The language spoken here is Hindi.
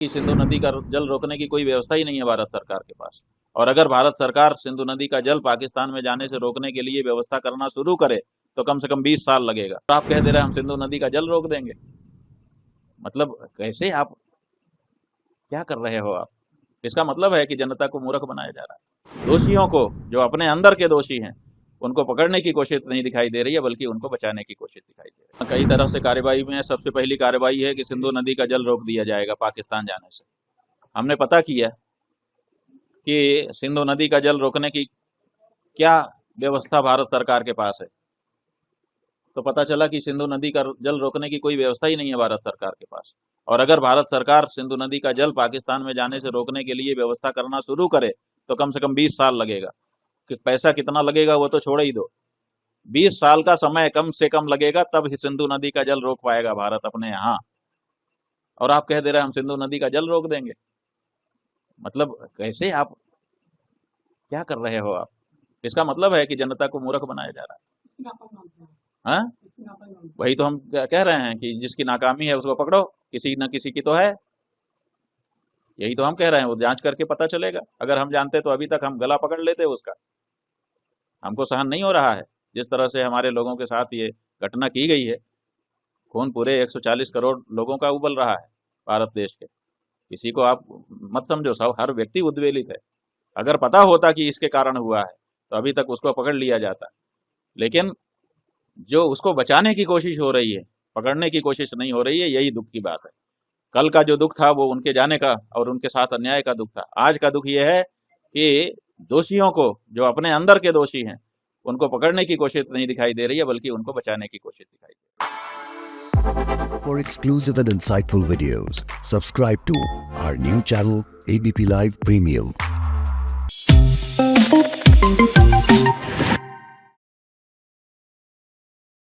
कि सिंधु नदी का जल रोकने की कोई व्यवस्था ही नहीं है भारत सरकार के पास। और अगर भारत सरकार सिंधु नदी का जल पाकिस्तान में जाने से रोकने के लिए व्यवस्था करना शुरू करे तो कम से कम 20 साल लगेगा। तो आप कह दे रहे हैं हम सिंधु नदी का जल रोक देंगे। मतलब कैसे आप क्या कर रहे हो आप? इसका मतलब है कि जनता को मूर्ख बनाया जा रहा है। दोषियों को, जो अपने अंदर के दोषी हैं, उनको पकड़ने की कोशिश नहीं दिखाई दे रही है, बल्कि उनको बचाने की कोशिश दिखाई दे रही है। कई तरफ से कार्रवाई में सबसे पहली कार्रवाई है कि सिंधु नदी का जल रोक दिया जाएगा पाकिस्तान जाने से। हमने पता किया कि सिंधु नदी का जल रोकने की क्या व्यवस्था भारत सरकार के पास है, तो पता चला कि सिंधु नदी का जल रोकने की कोई व्यवस्था ही नहीं है भारत सरकार के पास। और अगर भारत सरकार सिंधु नदी का जल पाकिस्तान में जाने से रोकने के लिए व्यवस्था करना शुरू करे तो कम से कम 20 साल लगेगा। कि पैसा कितना लगेगा वो तो छोड़ ही दो, 20 साल का समय कम से कम लगेगा, तब ही सिंधु नदी का जल रोक पाएगा भारत अपने यहाँ। और आप कह दे रहे हैं हम सिंधु नदी का जल रोक देंगे। मतलब कैसे आप क्या कर रहे हो आप? इसका मतलब है कि जनता को मूर्ख बनाया जा रहा है। हाँ, वही तो हम कह रहे हैं कि जिसकी नाकामी है उसको पकड़ो, किसी न किसी की तो है। यही तो हम कह रहे हैं, वो जांच करके पता चलेगा। अगर हम जानते तो अभी तक हम गला पकड़ लेते उसका। हमको सहन नहीं हो रहा है जिस तरह से हमारे लोगों के साथ ये घटना की गई है। खून पूरे 140 करोड़ लोगों का उबल रहा है भारत देश के। किसी को आप मत समझो, सब हर व्यक्ति उद्वेलित है। अगर पता होता कि इसके कारण हुआ है तो अभी तक उसको पकड़ लिया जाता, लेकिन जो उसको बचाने की कोशिश हो रही है, पकड़ने की कोशिश नहीं हो रही है, यही दुख की बात है। कल का जो दुख था वो उनके जाने का और उनके साथ अन्याय का दुख था। आज का दुख ये है कि दोषियों को, जो अपने अंदर के दोषी हैं, उनको पकड़ने की कोशिश नहीं दिखाई दे रही है, बल्कि उनको बचाने की कोशिश दिखाई दे रही है। For exclusive and insightful videos, subscribe to our new channel ABP Live Premium.